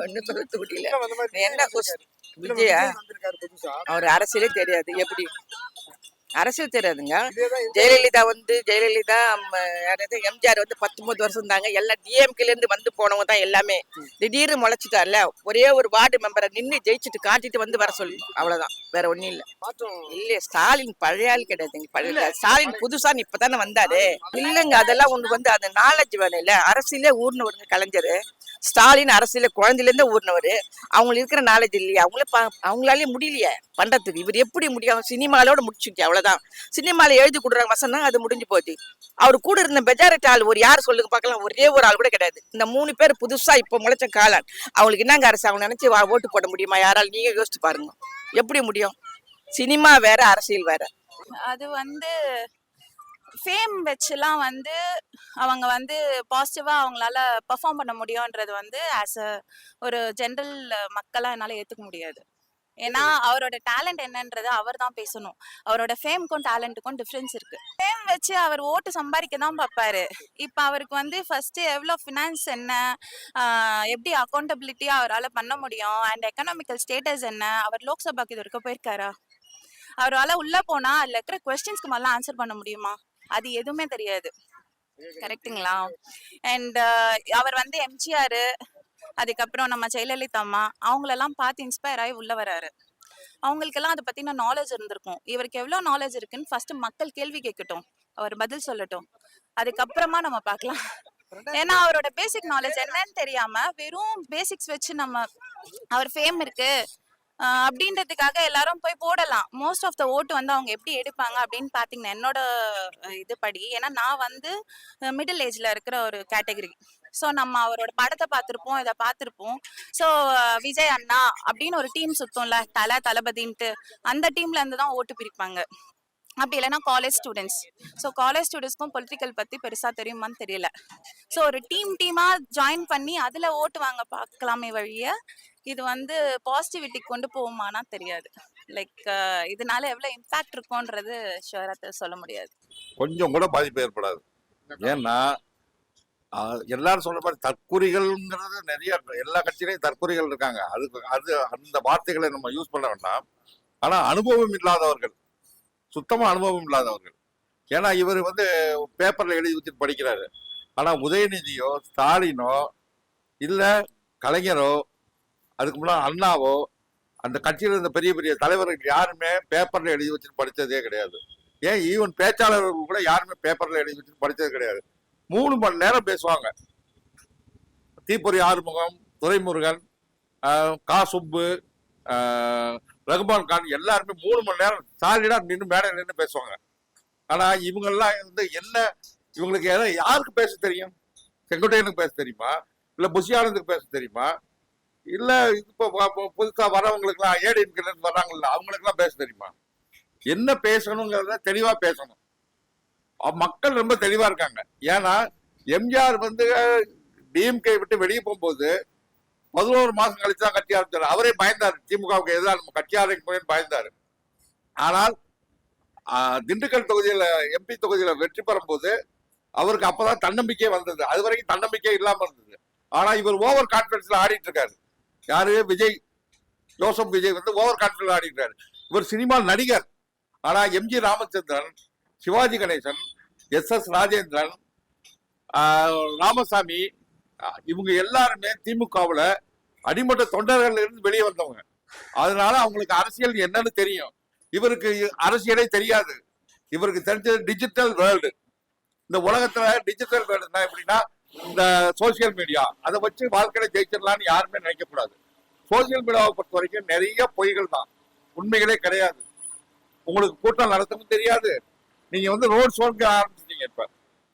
ஒன்னும் சொல்ல முடியல. என்ன விஜயா அவர் அரசியலே தெரியாது. எப்படி அரசியல் தெரியாதுங்க. ஜெயலலிதா ஜெயலலிதா யாராவது எம்ஜிஆர் 19 வருஷம் இருந்தாங்க. எல்லாம் டிஎம்கேல இருந்து வந்து போனவங்க தான் எல்லாமே. திடீர்னு முளைச்சிட்டார்ல, ஒரே ஒரு வார்டு மெம்பரை நின்று ஜெயிச்சுட்டு காட்டிட்டு வர சொல்லி, அவ்வளவுதான். வேற ஒண்ணும் இல்ல. இல்ல ஸ்டாலின் பழைய ஆள் கிடையாதுங்க. பழைய ஸ்டாலின் புதுசா இப்பதானே வந்தாரு. இல்லங்க அதெல்லாம் ஒண்ணு அது நாலேஜ் வேணும் இல்ல. அரசியலே ஊர்னவருங்க கலைஞர். ஸ்டாலின் அரசியல குழந்தையில இருந்து ஊர்னவரு. அவங்களுக்கு இருக்கிற நாலேஜ் இல்லையா? அவங்களாலே முடியலையே பண்றதுக்கு. இவர் எப்படி முடியும்? சினிமாலோட முடிச்சுட்டு அவ்வளவுதான். சினிமால எழுதி கொடுறாங்க வசனம், அது முடிஞ்சு போச்சு. அவரு கூட இருந்த மெஜாரிட்டி ஆள் ஒரு யார் சொல்லுங்க பார்க்கலாம். ஒரே ஒரு ஆள் கூட கிடையாது. இந்த 3 பேர் புதுசா இப்ப முளைச்ச காலான். அவங்களுக்கு என்னங்க அரசு? அவங்க நினைச்சு ஓட்டு போட முடியுமா? யாரால்? நீங்க யோசிச்சு பாருங்க. எப்படி முடியும்? சினிமா வேற, அரசியல் வேற. அது ஃபேம் வச்சுலாம் அவங்க பாசிட்டிவா அவங்களால பெர்ஃபார்ம் பண்ண முடியும்ன்றது ஆஸ் அ ஒரு ஜென்ரல் மக்களா என்னால ஏத்துக்க முடியாது. ஏன்னா அவரோட டேலண்ட் என்னன்றது அவர் தான் பேசணும். அவரோட ஃபேமுக்கும் டேலண்ட்டுக்கும் டிஃப்ரென்ஸ் இருக்கு. ஃபேம் வச்சு அவர் ஓட்டு சம்பாதிக்க தான் பார்ப்பாரு. இப்போ அவருக்கு ஃபர்ஸ்ட் எவ்வளோ ஃபினான்ஸ் என்ன, எப்படி அக்கௌண்டபிலிட்டியா அவரால் பண்ண முடியும், அண்ட் எக்கனாமிக்கல் ஸ்டேட்டஸ் என்ன, அவர் லோக்சபாக்கு இது வரைக்கும் போயிருக்காரா, அவரால் உள்ள போனா அதுல இருக்கிற கொஸ்டின்ஸ்க்கு மேல ஆன்சர் பண்ண முடியுமா, அது எதுவுமே தெரியாது. கரெக்டுங்களா? அண்ட் அவர் எம்ஜிஆர், அதுக்கப்புறம் நம்ம ஜெயலலிதா அம்மா அவங்களெல்லாம் பார்த்து இன்ஸ்பயர் ஆகி உள்ள வராரு. அவங்களுக்கெல்லாம் அதை பத்தின நாலேஜ் இருந்திருக்கும். இவருக்கு எவ்வளவு நாலேஜ் இருக்குன்னு ஃபர்ஸ்ட் மக்கள் கேள்வி கேட்கட்டும், அவர் பதில் சொல்லட்டும், அதுக்கப்புறமா நம்ம பார்க்கலாம். ஏன்னா அவரோட பேசிக் நாலேஜ் என்னன்னு தெரியாம வெறும் பேசிக்ஸ் வச்சு நம்ம அவர் ஃபேம் இருக்கு அப்படின்றதுக்காக எல்லாரும் போய் போடலாம். மோஸ்ட் ஆஃப் த ஓட்டு அவங்க எப்படி எடுப்பாங்க அப்படின்னு பாத்தீங்கன்னா என்னோட இதுபடி, ஏன்னா நான் மிடில் ஏஜ்ல இருக்கிற ஒரு கேட்டகரி. ஸோ நம்ம அவரோட படத்தை பார்த்துருப்போம், இதை பார்த்துருப்போம். ஸோ விஜய் அண்ணா அப்படின்னு ஒரு டீம் சுத்தம்ல, தளபதின்ட்டு, அந்த டீம்ல இருந்து தான் ஓட்டு பிரிப்பாங்க. அப்படி இல்லைன்னா காலேஜ் ஸ்டூடெண்ட்ஸ். ஸோ காலேஜ் ஸ்டூடெண்ட்ஸ்க்கும் பொலிட்டிக்கல் பற்றி பெருசாக தெரியுமான்னு தெரியல. ஸோ ஒரு டீமாக ஜாயின் பண்ணி அதில் ஓட்டு வாங்க பார்க்கலாமே வழிய இது பாசிட்டிவிட்டி கொண்டு போகுமானா தெரியாது. லைக் இதனால எவ்வளோ இம்பாக்ட் இருக்கும்ன்றது ஷுவராக சொல்ல முடியாது. கொஞ்சம் கூட பாதிப்பு ஏற்படாது. ஏன்னா எல்லாரும் சொல்ற மாதிரி தற்குறிகள்ங்கிறது நிறைய, எல்லா கட்சியிலையும் தற்குறிகள் இருக்காங்க. அது அந்த வார்த்தைகளை நம்ம யூஸ் பண்ண வேண்டாம். ஆனா அனுபவம் இல்லாதவர்கள், சுத்தமா அனுபவம் இல்லாதவர்கள். ஏன்னா இவர் பேப்பர்ல எழுதி வச்சுட்டு படிக்கிறாரு. ஆனா உதயநிதியோ ஸ்டாலினோ இல்ல கலைஞரோ அதுக்கு முன்னாடி அண்ணாவோ அந்த கட்சியில் இருந்த பெரிய பெரிய தலைவர்கள் யாருமே பேப்பர்ல எழுதி வச்சுட்டு படித்ததே கிடையாது. ஏன் ஈவன் பேச்சாளர்கள் கூட யாருமே பேப்பர்ல எழுதி வச்சுட்டு படித்தது கிடையாது. 3 மணி நேரம் பேசுவாங்க. தீப்பொறி ஆறுமுகம், துரைமுருகன், கா சுப்பு, ரகுமான் கான் எல்லாருமே 3 மணி நேரம் சாலிடா நின்று மேடையில் நின்று பேசுவாங்க. ஆனா இவங்கெல்லாம் என்ன, இவங்களுக்கு யாருக்கு பேச தெரியும்? செங்கோட்டையனுக்கு பேச தெரியுமா? இல்ல புஷியானந்துக்கு பேச தெரியுமா? இல்ல இப்போ புதுசா வரவங்களுக்குலாம் ஏடிஎம்கேல இருந்து வர்றாங்கல்ல, அவங்களுக்குலாம் பேச தெரியுமா? என்ன பேசணுங்கிறத தெளிவா பேசணும். மக்கள் ரொம்ப தெளிவா இருக்காங்க. ஏன்னா எம்ஜிஆர் டிஎம்கே விட்டு வெளியே போகும்போது 11 மாசம் கழிச்சுதான் கட்சி ஆரம்பிச்சாரு. அவரே பயந்தாரு, திமுகவுக்கு எதிராக நம்ம கட்சி ஆரம்பிக்க பயந்தாரு. ஆனால் திண்டுக்கல் தொகுதியில எம்பி தொகுதியில வெற்றி பெறும் போது அவருக்கு அப்பதான் தன்னம்பிக்கை வந்தது. அது வரைக்கும் தன்னம்பிக்கை இல்லாம இருந்தது. ஆனா இவர் ஓவர் கான்பிடன்ஸ்ல ஆடிட்டு இருக்காரு. யாரு? Vijay, Joseph Vijay over confidence ஆடிட்டு இருக்காரு. இவர் சினிமா நடிகர். ஆனா எம்ஜி ராமச்சந்திரன், சிவாஜி கணேசன், எஸ் ராஜேந்திரன், ராமசாமி இவங்க எல்லாருமே திமுகவுல அடிமட்ட தொண்டர்கள் இருந்து வெளியே வந்தவங்க. அதனால அவங்களுக்கு அரசியல் என்னன்னு தெரியும். இவருக்கு அரசியலே தெரியாது. இவருக்கு தெரிஞ்சது டிஜிட்டல் வேர்ல்டு. இந்த உலகத்துல டிஜிட்டல் வேர்ல்டுனா எப்படின்னா, இந்த சோசியல் மீடியா அதை வச்சு வாழ்க்கையில ஜெயிச்சிடலான்னு யாருமே நினைக்கக்கூடாது. சோசியல் மீடியாவை பொறுத்த வரைக்கும் நிறைய பொய்கள் தான், உண்மைகளே கிடையாது. உங்களுக்கு கூட்டம் நடத்தவும் தெரியாது. நீங்க ரோட் ஷோக்கு ஆரம்பிச்சிட்டீங்க. இப்ப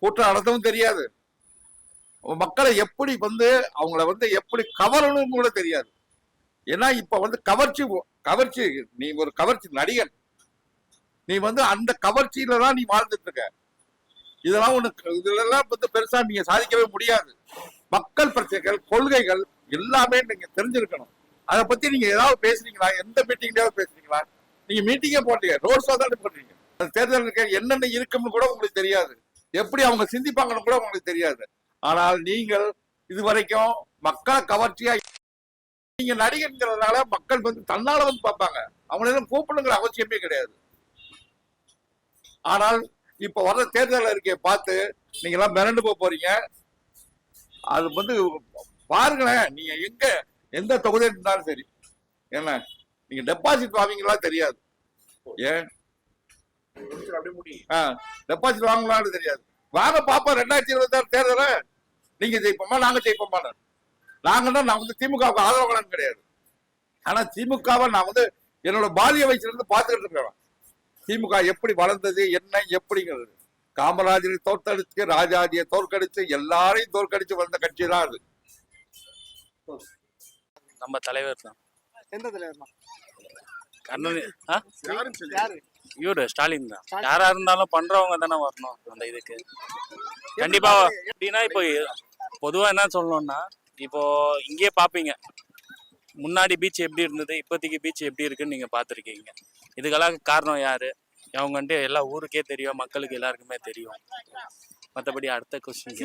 கூட்டம் நடத்தவும் தெரியாது. மக்களை எப்படி அவங்கள எப்படி கவரணும் கூட தெரியாது. ஏன்னா இப்ப கவர்ச்சி நீ ஒரு கவர்ச்சி நடிகன். நீ அந்த கவர்ச்சியில தான் நீ வாழ்ந்துட்டு இருக்க. இதெல்லாம் இதுலாம் பெருசா நீங்க சாதிக்கவே முடியாது. மக்கள் பிரச்சனைகள், கொள்கைகள் எல்லாமே நீங்க தெரிஞ்சிருக்கணும். அதை பத்தி நீங்க ஏதாவது பேசுறீங்களா? எந்த மீட்டிங்லயாவது பேசுறீங்களா? நீங்க மீட்டிங்கே போட்டீங்க, ரோட் ஷோ தான் பண்றீங்க. தேர்தலுக்கு என்னென்ன இருக்குன்னு கூட உங்களுக்கு தெரியாது. எப்படி அவங்க சிந்திப்பாங்கன்னு கூட உங்களுக்கு தெரியாது. ஆனால் நீங்கள் இதுவரைக்கும் மக்களை கவர்ச்சியா நீங்க நடிகர்ங்கிறதுனால மக்கள் வந்து தன்னால வந்து பார்ப்பாங்க. அவங்களெல்லாம் கூப்பிடுங்கிற அவசியமே கிடையாது. ஆனால் இப்ப வர்ற தேர்தல் அறிக்கையை பார்த்து நீங்க எல்லாம் மிரண்டு போறீங்க. அது வந்து பாருங்களேன், நீங்க எந்த தொகுதி இருந்தாலும் சரி, என்ன நீங்க டெபாசிட் வாங்குவீங்களா தெரியாது. ஏன் டெபாசிட் வாங்கலாம்னு தெரியாது. வாங்க பாப்பா 2026 தேர்தல நீங்க ஜெயிப்போமா நாங்க ஜெயிப்போமா. நாங்கன்னா நான் வந்து திமுகவுக்கு ஆதரவாளன் கிடையாது. ஆனா திமுகவை நான் வந்து என்னோட பாலிய வயசுல இருந்து பார்த்துக்கிட்டு இருக்கிறேன். திமுக எப்படி வளர்ந்தது என்ன எப்படிங்கிறது. காமராஜரை தோற்கடிச்சு, ராஜாஜியை தோற்கடிச்சு, எல்லாரையும் தோற்கடிச்சு வந்த கட்சி தான் அது. நம்ம தலைவர் தான். எந்த தலைவர்? இவரு ஸ்டாலின் தான். யாரா இருந்தாலும் பண்றவங்க தானே வரணும் அந்த இதுக்கு. கண்டிப்பா எப்படின்னா இப்போ பொதுவா என்ன சொல்லணும்னா, இப்போ இங்கேயே பாப்பீங்க முன்னாடி பீச் எப்படி இருந்தது, இப்போதைக்கு பீச் எப்படி இருக்குன்னு நீங்க பாத்திருக்கீங்க. இதுக்கெல்லாம் காரணம் யாரு? அவங்கன்ட்டு எல்லா ஊருக்கே தெரியும், மக்களுக்கு எல்லாருக்குமே தெரியும். மற்றபடி அடுத்த கொஸ்டின்